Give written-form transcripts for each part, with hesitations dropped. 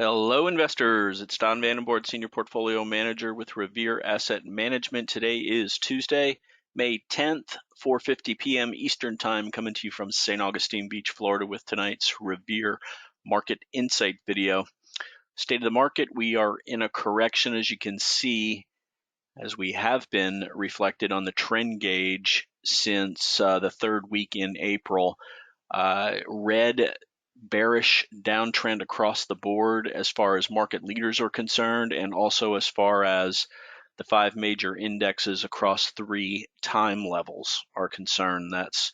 Hello, investors. It's Don Vandenbord, Senior Portfolio Manager with Revere Asset Management. Today is Tuesday, May 10th, 4:50 p.m. Eastern Time, coming to you from St. Augustine Beach, Florida, with tonight's Revere Market Insight video. State of the market, we are in a correction, as you can see, as we have been reflected on the trend gauge since the third week in April. Red bearish downtrend across the board as far as market leaders are concerned, and also as far as the five major indexes across three time levels are concerned. That's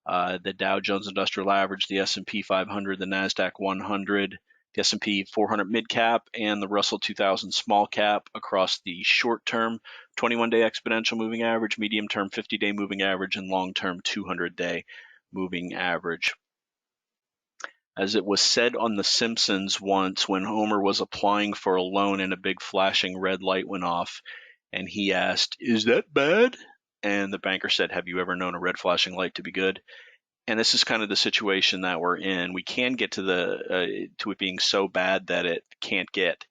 the Dow Jones Industrial Average, the S&P 500, the NASDAQ 100, the S&P 400 mid cap, and the Russell 2000 small cap across the short term 21-day exponential moving average, medium term 50-day moving average, and long term 200-day moving average. As it was said on The Simpsons once, when Homer was applying for a loan and a big flashing red light went off, and he asked, "Is that bad?" And the banker said, "Have you ever known a red flashing light to be good?" And this is kind of the situation that we're in. We can get to it being so bad that it can't get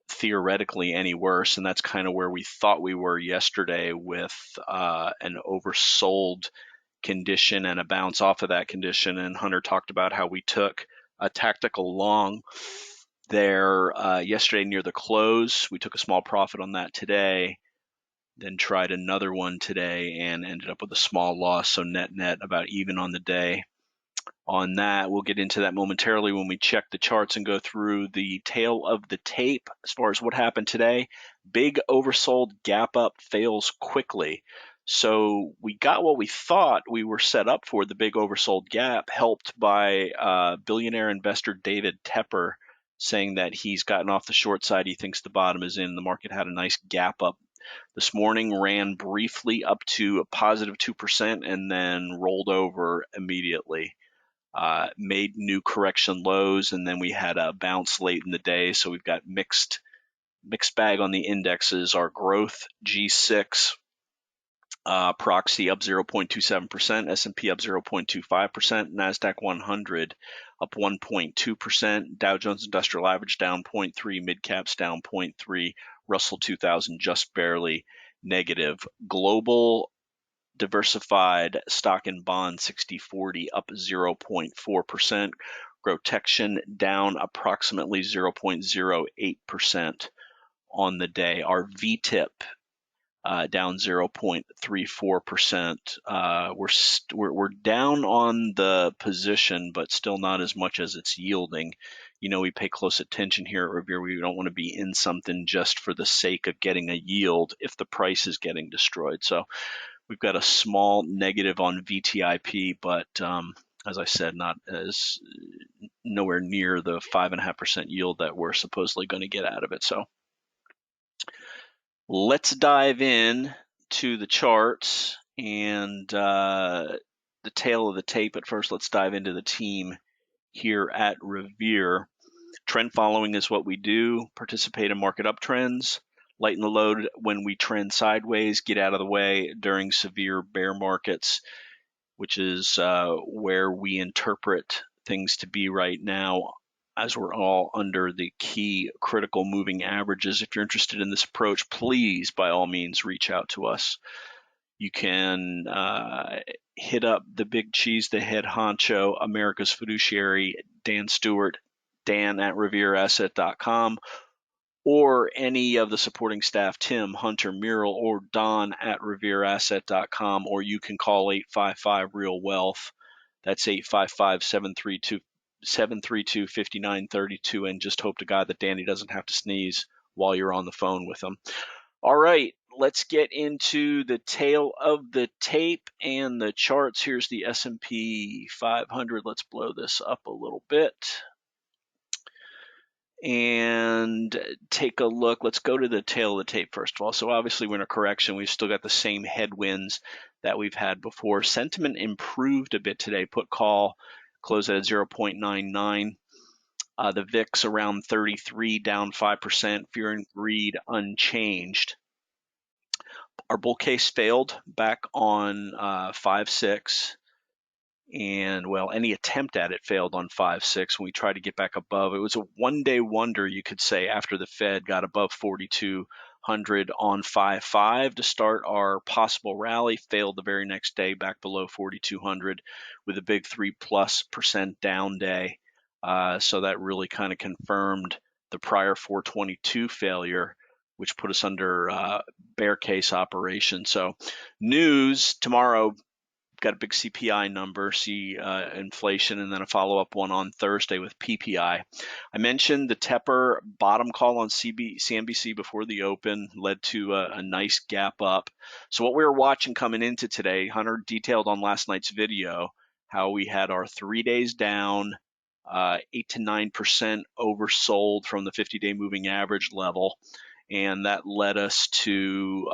theoretically any worse, and that's kind of where we thought we were yesterday with an oversold condition and a bounce off of that condition. And Hunter talked about how we took a tactical long there yesterday near the close. We took a small profit on that today, then tried another one today and ended up with a small loss. So net about even on the day on that. We'll get into that momentarily when we check the charts and go through the tail of the tape as far as what happened today. Big oversold gap up fails quickly. So we got what we thought we were set up for, the big oversold gap, helped by billionaire investor David Tepper saying that he's gotten off the short side. He thinks the bottom is in. The market had a nice gap up this morning, ran briefly up to a positive 2% and then rolled over immediately. Made new correction lows, and then we had a bounce late in the day. So we've got mixed bag on the indexes. Our growth G6 proxy up 0.27%, S&P up 0.25%, NASDAQ 100 up 1.2%, Dow Jones Industrial Average down 0.3, mid caps down 0.3, Russell 2000 just barely negative. Global diversified stock and bond 60/40 up 0.4%. GROTECTION down approximately 0.08% on the day. Our VTIP down 0.34%. We're down on the position, but still not as much as it's yielding. You know, we pay close attention here at Revere. We don't want to be in something just for the sake of getting a yield if the price is getting destroyed. So we've got a small negative on VTIP, but as I said, nowhere near the 5.5% yield that we're supposedly going to get out of it. So let's dive in to the charts and the tail of the tape. But first, let's dive into the team here at Revere. Trend following is what we do. Participate in market uptrends. Lighten the load when we trend sideways, get out of the way during severe bear markets, which is where we interpret things to be right now, as we're all under the key critical moving averages. If you're interested in this approach, please, by all means, reach out to us. You can hit up the big cheese, the head honcho, America's fiduciary, Dan Stewart, dan@revereasset.com, or any of the supporting staff, Tim, Hunter, Muriel, or Don at revereasset.com, or you can call 855-REAL-WEALTH. That's 855-732-5932, and just hope to God that Danny doesn't have to sneeze while you're on the phone with him. All right, let's get into the tail of the tape and the charts. Here's the S&P 500. Let's blow this up a little bit and take a look. Let's go to the tail of the tape first of all. So obviously we're in a correction. We've still got the same headwinds that we've had before. Sentiment improved a bit today. Put call closed at 0.99. The VIX around 33, down 5%. Fear and greed unchanged. Our bull case failed back on 5/6. and well, any attempt at it failed on 5-6 when we tried to get back above. It was a one-day wonder, you could say, after the Fed got above 4,200 on 5-5 to start our possible rally. Failed the very next day, back below 4,200 with a big 3+% down day. So that really kind of confirmed the prior 422 failure, which put us under bear case operation. So news tomorrow, got a big CPI number, see inflation, and then a follow-up one on Thursday with PPI. I mentioned the Tepper bottom call on CNBC before the open led to a nice gap up. So what we were watching coming into today, Hunter detailed on last night's video how we had our 3 days down, 8 to 9% oversold from the 50-day moving average level, and that led us to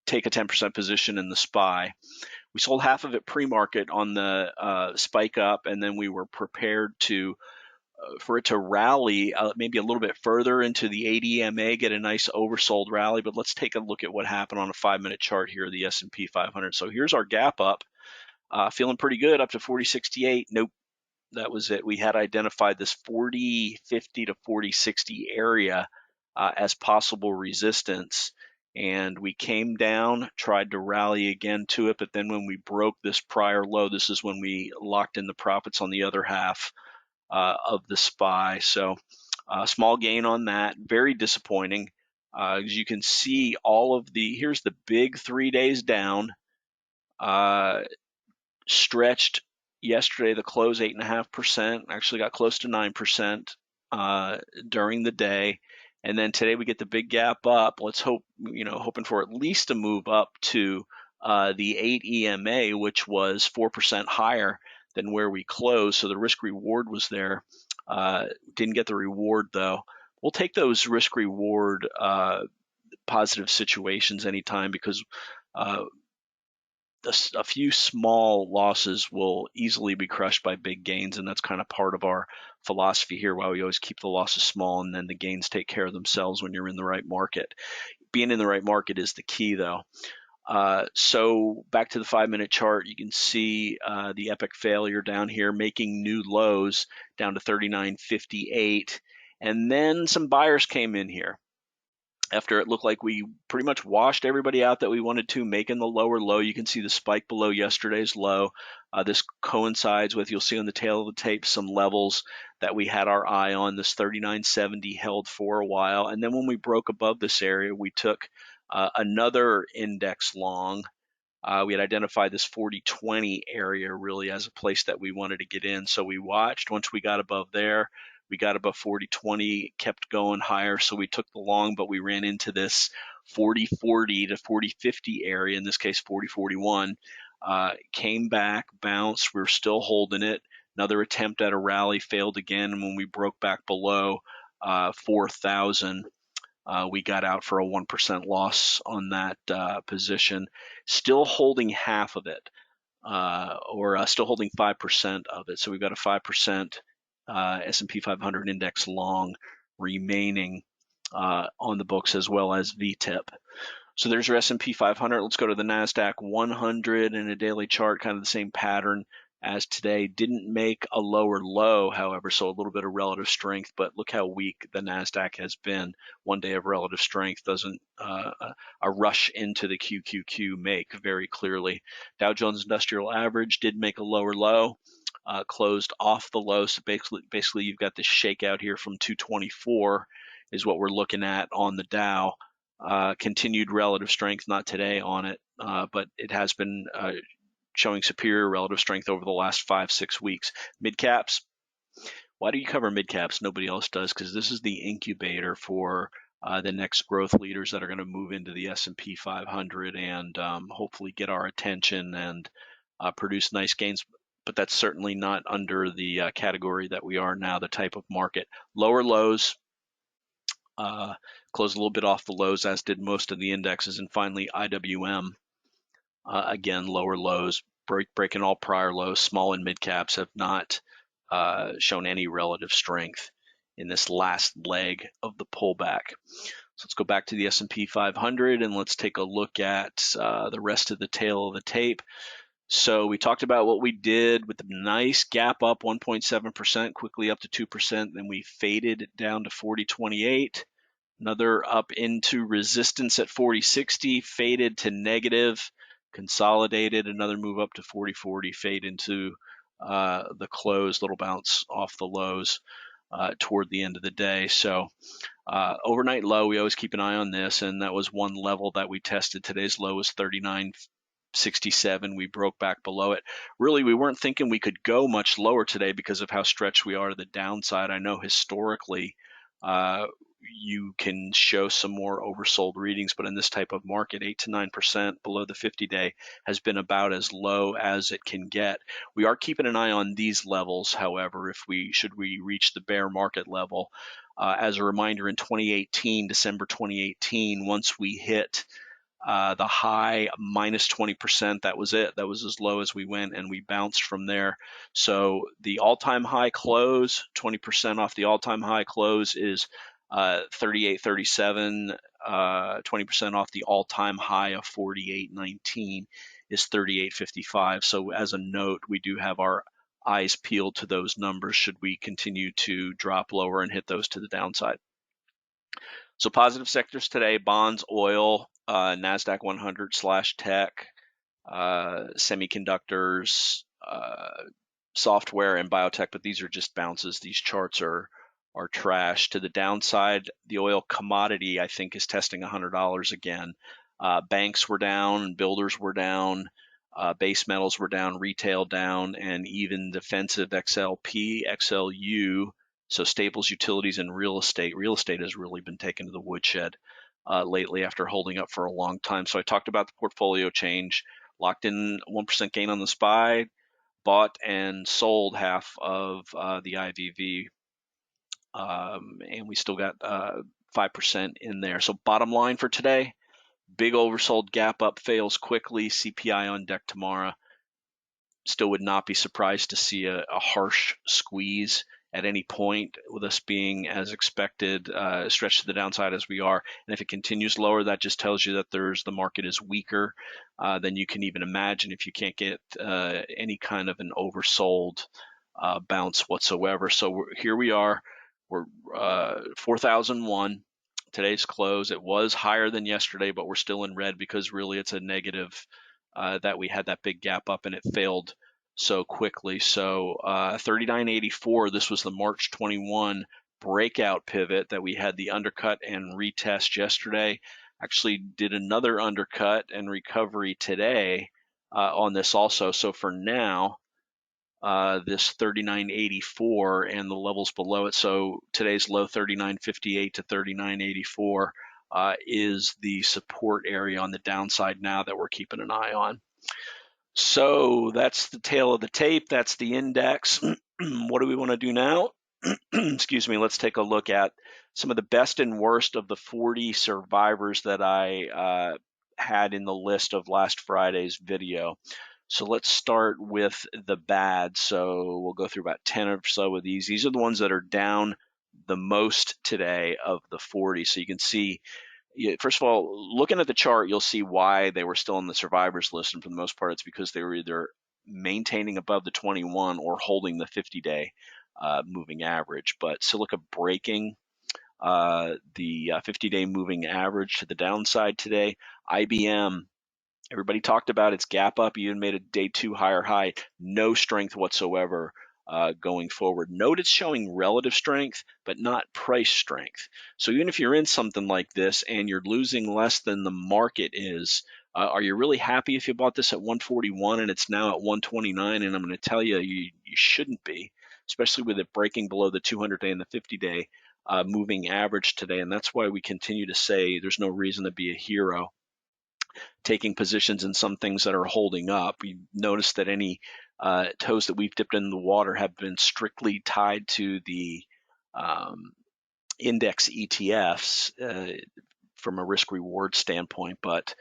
take a 10% position in the SPY. We sold half of it pre-market on the spike up, and then we were prepared to for it to rally maybe a little bit further into the 80 EMA, get a nice oversold rally. But let's take a look at what happened on a 5-minute chart here, the S&P 500. So here's our gap up, feeling pretty good up to 40.68. Nope, that was it. We had identified this 40.50 to 40.60 area as possible resistance, and we came down, tried to rally again to it, but then when we broke this prior low, this is when we locked in the profits on the other half of the SPY. So small gain on that, very disappointing. As you can see, here's the big 3 days down, stretched yesterday, the close 8.5%, actually got close to 9% during the day. And then today we get the big gap up. Let's hope, hoping for at least a move up to the 8 EMA, which was 4% higher than where we closed. So the risk reward was there. Didn't get the reward though. We'll take those risk reward positive situations anytime, because a few small losses will easily be crushed by big gains, and that's kind of part of our philosophy here, why we always keep the losses small and then the gains take care of themselves when you're in the right market. Being in the right market is the key, though. So back to the 5-minute chart, you can see the epic failure down here, making new lows down to 39.58, and then some buyers came in here after it looked like we pretty much washed everybody out that we wanted to, making the lower low. You can see the spike below yesterday's low. This coincides with, you'll see on the tail of the tape, some levels that we had our eye on. This 39.70 held for a while, and then when we broke above this area, we took another index long. We had identified this 40.20 area really as a place that we wanted to get in. So we watched. Once we got above there, we got above 40.20, kept going higher. So we took the long, but we ran into this 40.40 to 40.50 area, in this case 40.41. Came back, bounced. We're still holding it. Another attempt at a rally failed again. And when we broke back below 4,000, we got out for a 1% loss on that position. Still holding half of it, or still holding 5% of it. So we've got a 5% S&P 500 index long remaining on the books, as well as VTIP. So there's your S&P 500. Let's go to the NASDAQ 100 in a daily chart, kind of the same pattern as today. Didn't make a lower low, however, so a little bit of relative strength, but look how weak the NASDAQ has been. 1 day of relative strength doesn't a rush into the QQQ make very clearly. Dow Jones Industrial Average did make a lower low, closed off the low, so basically you've got this shakeout here from 224 is what we're looking at on the Dow. Continued relative strength, not today on it, but it has been showing superior relative strength over the last 5-6 weeks. Mid caps, why do you cover mid caps? Nobody else does, because this is the incubator for the next growth leaders that are going to move into the S&P 500 and hopefully get our attention and produce nice gains. But that's certainly not under the category that we are now, the type of market. Lower lows, closed a little bit off the lows, as did most of the indexes. And finally, IWM, again, lower lows, breaking all prior lows. Small and mid caps have not shown any relative strength in this last leg of the pullback. So let's go back to the S&P 500 and let's take a look at the rest of the tail of the tape. So we talked about what we did with the nice gap up 1.7%, quickly up to 2%. Then we faded it down to 40.28. Another up into resistance at 40.60, faded to negative, consolidated, another move up to 40.40, fade into the close, little bounce off the lows toward the end of the day. So overnight low, we always keep an eye on this, and that was one level that we tested. Today's low was 39.67. We broke back below it. Really, we weren't thinking we could go much lower today because of how stretched we are to the downside. I know historically you can show some more oversold readings, but in this type of market, 8 to 9% below the 50-day has been about as low as it can get. We are keeping an eye on these levels, however, if we should we reach the bear market level. As a reminder, in 2018, December 2018, once we hit the high minus 20%, that was it. That was as low as we went, and we bounced from there. So the all-time high close, 20% off the all-time high close is 38.37. 20% off the all-time high of 48.19 is 38.55. So as a note, we do have our eyes peeled to those numbers should we continue to drop lower and hit those to the downside. So positive sectors today: bonds, oil, NASDAQ 100/tech, semiconductors, software, and biotech. But these are just bounces. These charts are trash. To the downside, the oil commodity, I think, is testing $100 again. Banks were down, builders were down, base metals were down, retail down, and even defensive XLP, XLU. So staples, utilities, and real estate. Real estate has really been taken to the woodshed lately after holding up for a long time. So I talked about the portfolio change, locked in 1% gain on the SPY, bought and sold half of the IVV, and we still got 5% in there. So bottom line for today, big oversold gap up fails quickly, CPI on deck tomorrow. Still would not be surprised to see a harsh squeeze at any point, with us being as expected, stretched to the downside as we are. And if it continues lower, that just tells you that the market is weaker than you can even imagine if you can't get any kind of an oversold bounce whatsoever. So here we are. We're 4,001. Today's close. It was higher than yesterday, but we're still in red because really it's a negative that we had that big gap up and it failed so quickly. So 39.84, this was the March 21 breakout pivot that we had the undercut and retest yesterday. Actually did another undercut and recovery today on this also. So for now, this 39.84 and the levels below it. So today's low 39.58 to 39.84 is the support area on the downside now that we're keeping an eye on. So that's the tail of the tape. That's the index. What do we want to do now? Excuse me. Let's take a look at some of the best and worst of the 40 survivors that I had in the list of last Friday's video. So let's start with the bad. So we'll go through about 10 or so of these. These are the ones that are down the most today of the 40. So you can see, first of all, looking at the chart, you'll see why they were still on the survivors list. And for the most part, it's because they were either maintaining above the 21 or holding the 50-day moving average. But Silica breaking the 50-day moving average to the downside today. IBM, everybody talked about its gap up, even made a day 2 higher high. No strength whatsoever going forward. Note it's showing relative strength, but not price strength. So even if you're in something like this and you're losing less than the market is, are you really happy if you bought this at 141 and it's now at 129? And I'm going to tell you, you shouldn't be, especially with it breaking below the 200-day and the 50-day moving average today. And that's why we continue to say there's no reason to be a hero taking positions in some things that are holding up. We notice that any toes that we've dipped in the water have been strictly tied to the index ETFs from a risk reward standpoint, but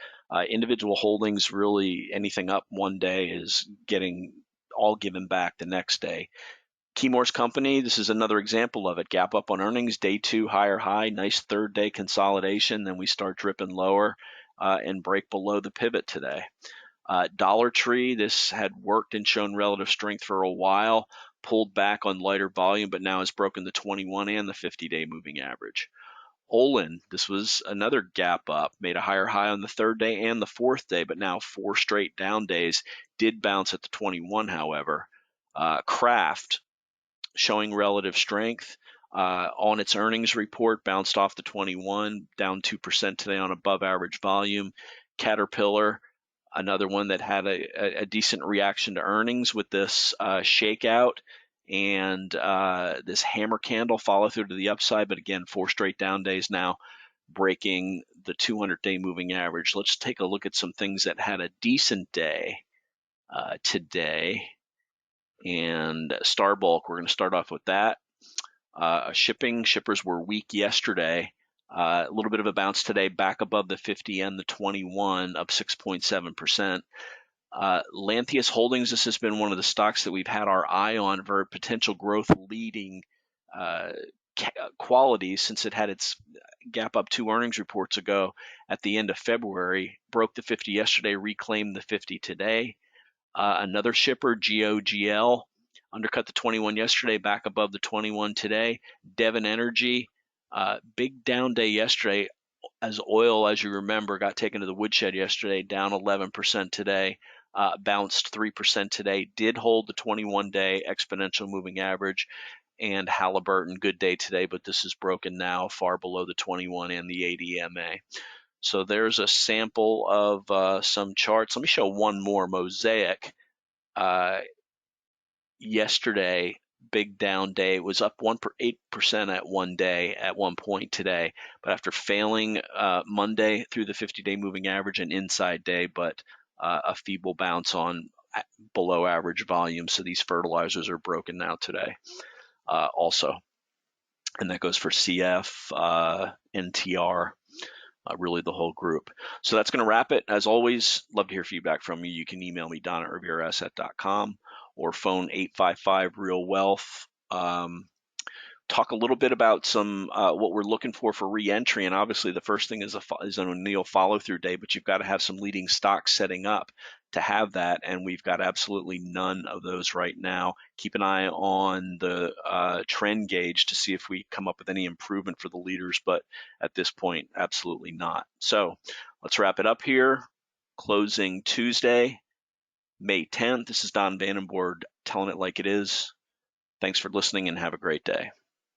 individual holdings, really anything up one day is getting all given back the next day. Chemours Company, this is another example of it. Gap up on earnings, day 2 higher high, nice 3rd day consolidation, then we start dripping lower and break below the pivot today. Dollar Tree, this had worked and shown relative strength for a while, pulled back on lighter volume, but now has broken the 21 and the 50-day moving average. Olin, this was another gap up, made a higher high on the third day and the fourth day, but now 4 straight down days, did bounce at the 21, however. Kraft, showing relative strength on its earnings report, bounced off the 21, down 2% today on above average volume. Caterpillar, another one that had a decent reaction to earnings with this shakeout and this hammer candle follow through to the upside, but again, 4 straight down days now, breaking the 200-day moving average. Let's take a look at some things that had a decent day today. And Star Bulk, we're going to start off with that. Shippers were weak yesterday. A little bit of a bounce today, back above the 50 and the 21, up 6.7%. Lantheus Holdings, this has been one of the stocks that we've had our eye on for potential growth leading qualities since it had its gap up 2 earnings reports ago at the end of February. Broke the 50 yesterday, reclaimed the 50 today. Another shipper, GOGL, undercut the 21 yesterday, back above the 21 today. Devon Energy, big down day yesterday as oil, as you remember, got taken to the woodshed yesterday, down 11% today, bounced 3% today, did hold the 21-day exponential moving average. And Halliburton, good day today, but this is broken now, far below the 21 and the 80 MA. So there's a sample of some charts. Let me show one more. Mosaic, yesterday, big down day. It was up 8% at one day at one point today, but after failing Monday through the 50-day moving average, an inside day, but a feeble bounce on below average volume. So these fertilizers are broken now today also. And that goes for CF, NTR, really the whole group. So that's going to wrap it. As always, love to hear feedback from you. You can email me, don@revereasset.com, or phone 855-REAL-WEALTH. Talk a little bit about some what we're looking for re-entry, and obviously the first thing is an O'Neill follow-through day, but you've got to have some leading stocks setting up to have that, and we've got absolutely none of those right now. Keep an eye on the trend gauge to see if we come up with any improvement for the leaders, but at this point, absolutely not. So let's wrap it up here. Closing Tuesday, May 10th. This is Don Vandenbord telling it like it is. Thanks for listening and have a great day.